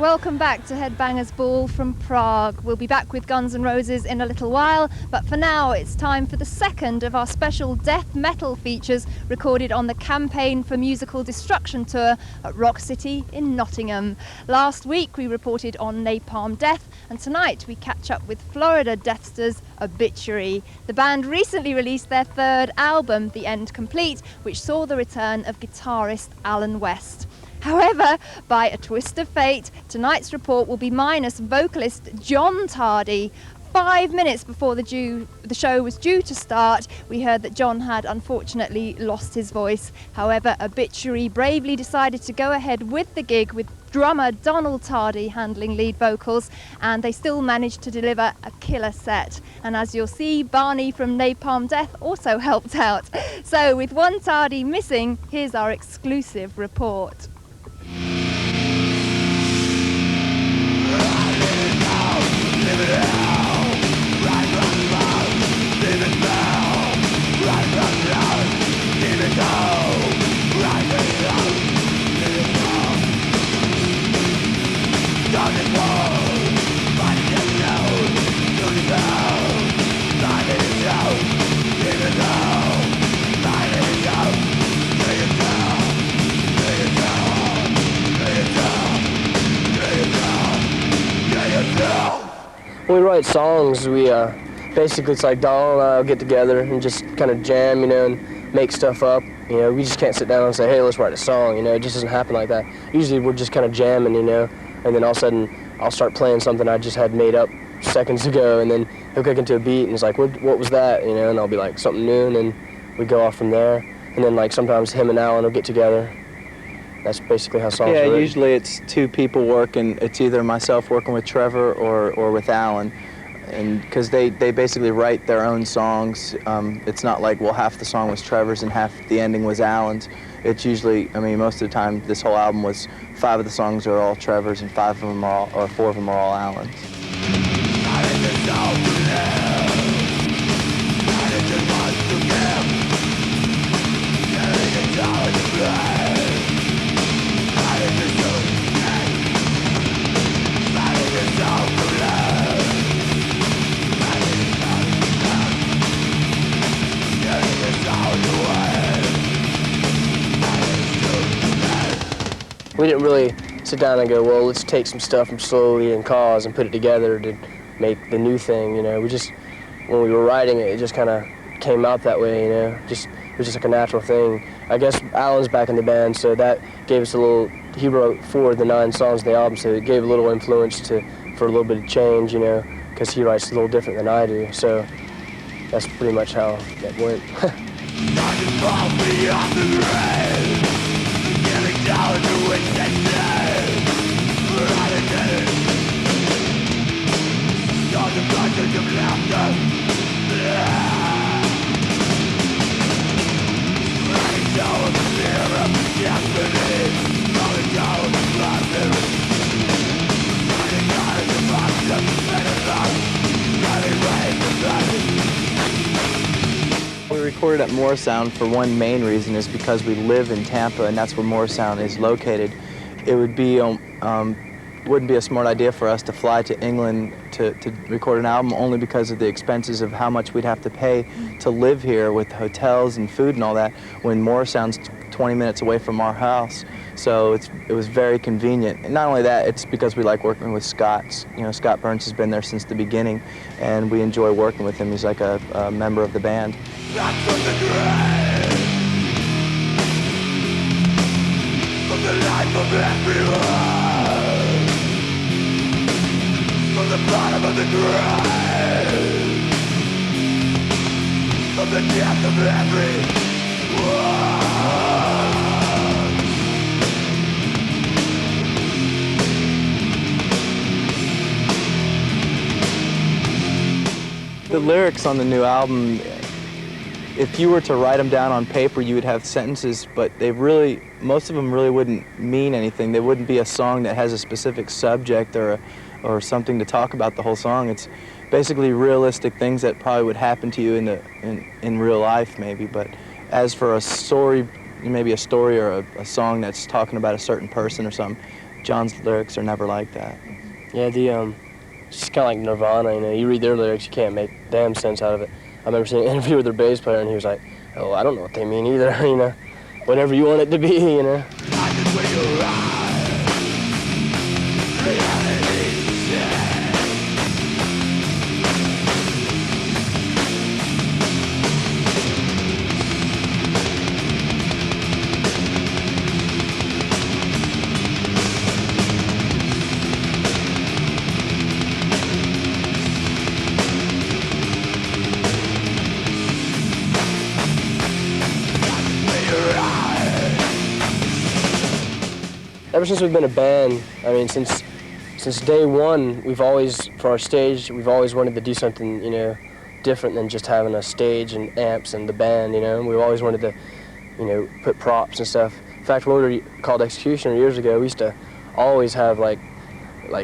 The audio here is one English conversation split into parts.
welcome back to Headbangers Ball from Prague. We'll be back with Guns N' Roses in a little while, but for now it's time for the second of our special death metal features recorded on the Campaign for Musical Destruction tour at Rock City in Nottingham. Last week we reported on Napalm Death, and tonight we catch up with Florida Deathster's Obituary. The band recently released their third album, The End Complete, which saw the return of guitarist Alan West. However, by a twist of fate, tonight's report will be minus vocalist John Tardy. 5 minutes before the show was due to start, we heard that John had unfortunately lost his voice. However, Obituary bravely decided to go ahead with the gig with drummer Donald Tardy handling lead vocals, and they still managed to deliver a killer set. And as you'll see, Barney from Napalm Death also helped out. So with one Tardy missing, here's our exclusive report. When we write songs, we basically, it's like Donald and I will get together and just kind of jam, and make stuff up. We just can't sit down and say, hey, let's write a song. It just doesn't happen like that. Usually we're just kind of jamming, and then all of a sudden I'll start playing something I just had made up seconds ago, and then he'll kick into a beat and it's like, what was that? And I'll be like, something new, and then we go off from there. And then like sometimes him and Alan will get together. That's basically how songs are written. Usually it's two people working. It's either myself working with Trevor or with Alan, and because they basically write their own songs. It's not like, well, half the song was Trevor's and half the ending was Alan's. It's usually, most of the time, this whole album was 5 of the songs are all Trevor's and 4 of them are all Alan's. We didn't really sit down and go, well, let's take some stuff from Slowly and Cause and put it together to make the new thing. We just, when we were writing it, it just kind of came out that way. It was just like a natural thing. I guess Alan's back in the band, so that gave us a little. He wrote 4 of the 9 songs of the album, so it gave a little influence for a little bit of change, because he writes a little different than I do. So that's pretty much how that went. Down to which they say, on the conscience of laughter, running down the fear of destiny, running down the laughter, running down the monster, running away from that. We recorded at Morrisound for one main reason is because we live in Tampa, and that's where Morrisound is located. It would be wouldn't be a smart idea for us to fly to England to record an album, only because of the expenses of how much we'd have to pay to live here with hotels and food and all that, when Morrisound's 20 minutes away from our house. So it was very convenient. And not only that, it's because we like working with Scott. Scott Burns has been there since the beginning, and we enjoy working with him. He's like a member of the band. Back from the grave, from the life of everyone, from the bottom of the grave, from the death of everyone. The lyrics on the new album, if you were to write them down on paper, you would have sentences, but most of them really wouldn't mean anything. They wouldn't be a song that has a specific subject or something to talk about the whole song. It's basically realistic things that probably would happen to you in real life, maybe. But as for a story, maybe a story or a song that's talking about a certain person or something, John's lyrics are never like that. Yeah, it's just kind of like Nirvana, you know. You read their lyrics, you can't make damn sense out of it. I remember seeing an interview with their bass player, and he was like, "Oh, I don't know what they mean either," you know. Whatever you want it to be, you know. Ever since we've been a band, I mean, since day one, we've always, for our stage, we've always wanted to do something, you know, different than just having a stage and amps and the band, you know. We've always wanted to, you know, put props and stuff. In fact, when we were called Executioner years ago, we used to always have like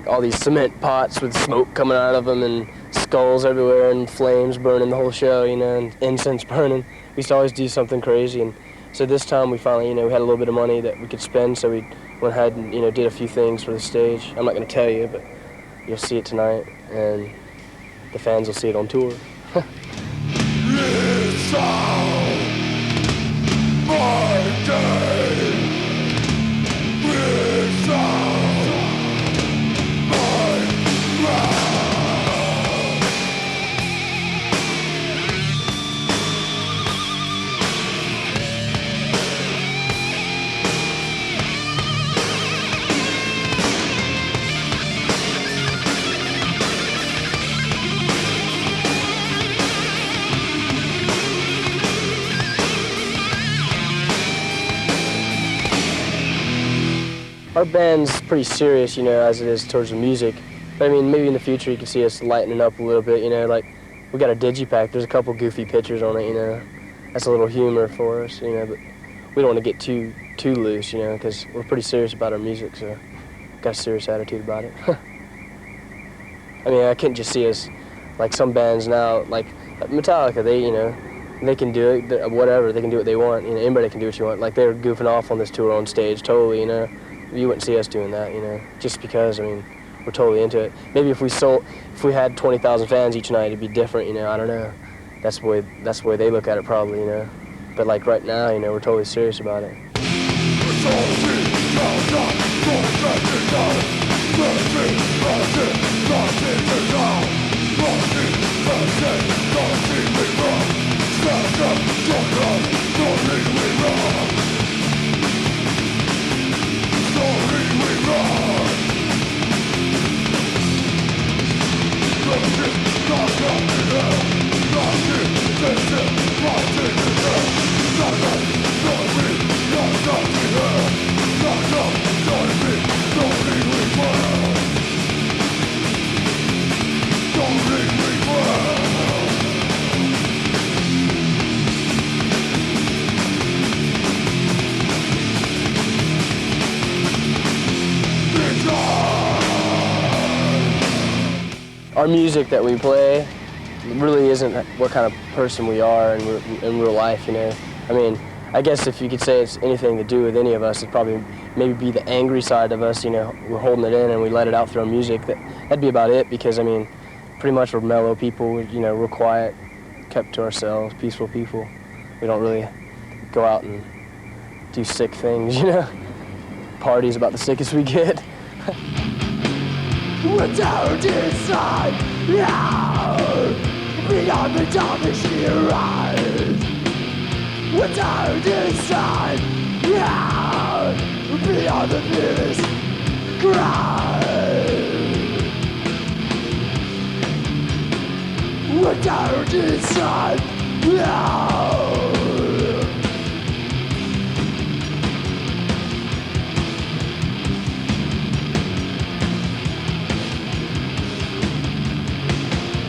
all these cement pots with smoke coming out of them and skulls everywhere and flames burning the whole show, you know, and incense burning. We used to always do something crazy, and so this time we finally, you know, we had a little bit of money that we could spend, so we went ahead and, you know, did a few things for the stage. I'm not going to tell you, but you'll see it tonight, and the fans will see it on tour. It's all my day. It's all my life. Our band's pretty serious, you know, as it is towards the music. But I mean, maybe in the future you can see us lightening up a little bit, you know, like we got a digipack. There's a couple goofy pictures on it, you know. That's a little humor for us, you know, but we don't want to get too loose, you know, because we're pretty serious about our music, so got a serious attitude about it. I mean, I couldn't just see us like some bands now, like Metallica, they, you know, they can do it, whatever, they can do what they want, you know, anybody can do what you want. Like, they're goofing off on this tour on stage, totally, you know. You wouldn't see us doing that, you know, just because, I mean, we're totally into it. Maybe if we had 20,000 fans each night, it'd be different, you know, I don't know. That's the way they look at it probably, you know. But like right now, you know, we're totally serious about it. Our music that we play really isn't what kind of person we are in real life, you know. I mean, I guess if you could say it's anything to do with any of us, it'd probably maybe be the angry side of us, you know. We're holding it in and we let it out through our music. That'd be about it, because, I mean, pretty much we're mellow people, you know, real quiet, kept to ourselves, peaceful people. We don't really go out and do sick things, you know. Party's about the sickest we get. What's out inside now? Beyond the darkness she arrives. What's out inside now? Beyond the fearless cry. What's out inside now?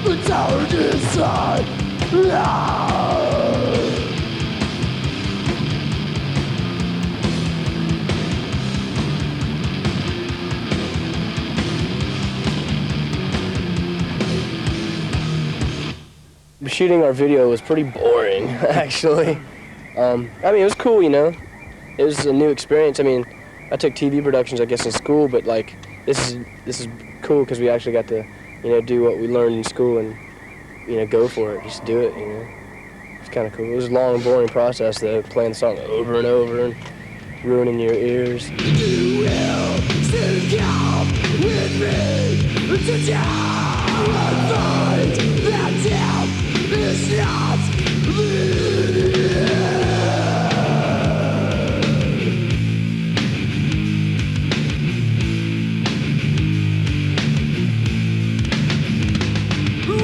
It's out inside now. Shooting our video was pretty boring, actually. I mean, it was cool, you know. It was a new experience. I mean, I took TV productions, I guess, in school, but like this is cool because we actually got to, you know, do what we learned in school and, you know, go for it, just do it, you know. It's kind of cool. It was a long and boring process though, playing the song over and over and ruining your ears. You will still come with me to down and find that death is not me.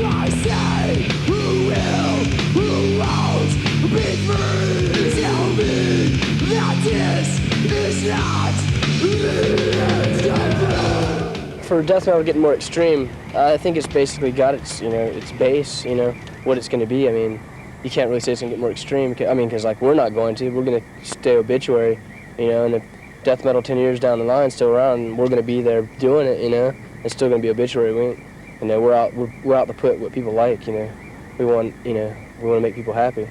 I say, who will, who won't be free? Tell me that this is not me. For death metal getting more extreme, I think it's basically got its, you know, its base, you know, what it's going to be. I mean, you can't really say it's going to get more extreme. I mean, because like we're not going to. We're going to stay Obituary, you know, and if death metal 10 years down the line still around, we're going to be there doing it, you know. It's still going to be Obituary. We ain't, you know, we're out to put what people like, you know. We want, you know, we want to make people happy.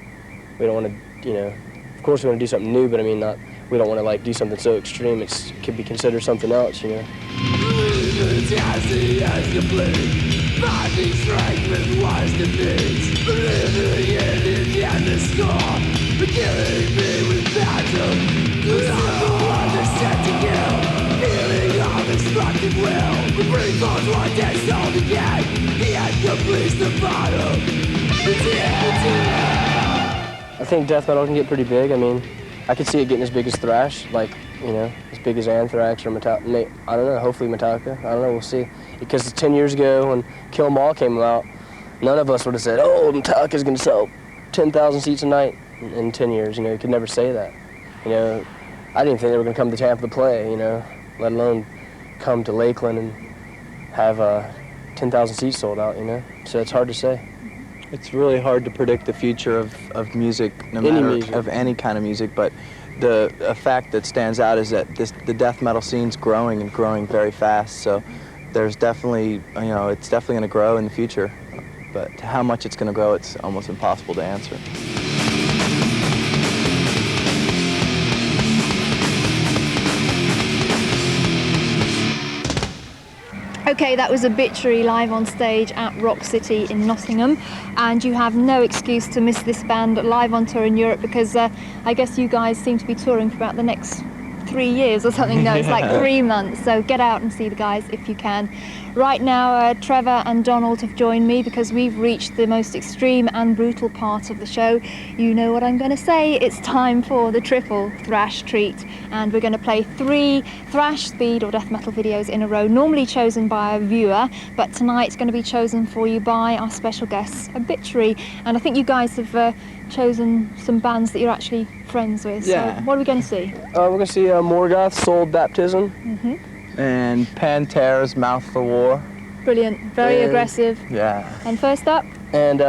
We don't want to, you know, of course we want to do something new, but I mean, we don't want to like do something so extreme it could be considered something else, you know. Fantasy is complete. Finding strength with wise defeats. Living in the endless score. Killing me with battle. I'm the one that's set to kill. Feeling of destructive will. Bring thoughts one day soul again. The end completes the battle. I think death metal can get pretty big. I mean, I could see it getting as big as thrash, like, you know, as big as Anthrax or Metallica. I don't know, hopefully Metallica. I don't know, we'll see. Because 10 years ago when Kill 'Em All came out, none of us would have said, oh, Metallica's going to sell 10,000 seats a night in 10 years. You know, you could never say that. You know, I didn't think they were going to come to Tampa to play, you know, let alone come to Lakeland and have 10,000 seats sold out, you know. So it's hard to say. It's really hard to predict the future of music, no Any matter music. of any kind of music, but a fact that stands out is that the death metal scene's growing and growing very fast. So there's definitely, you know, it's definitely going to grow in the future. But how much it's going to grow, it's almost impossible to answer. Okay, that was Obituary live on stage at Rock City in Nottingham, and you have no excuse to miss this band live on tour in Europe because I guess you guys seem to be touring for about the next 3 years or something. No, it's like 3 months, so get out and see the guys if you can. Right now, Trevor and Donald have joined me because we've reached the most extreme and brutal part of the show. You know what I'm going to say. It's time for the triple thrash treat, and we're going to play 3 thrash, speed or death metal videos in a row, normally chosen by a viewer, but tonight's going to be chosen for you by our special guests, Obituary. And I think you guys have chosen some bands that you're actually friends with. Yeah. So what are we going to see? We're going to see Morgoth, Soul Baptism. And Pantera's Mouth for War. Brilliant, very aggressive. Yeah. And first up? And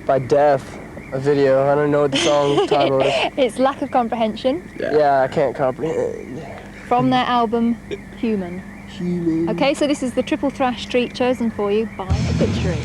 by Death, a video. I don't know what the song title is. It's Lack of Comprehension. Yeah, I can't comprehend. From their album Human. Okay, so this is the triple thrash treat chosen for you by Obituary.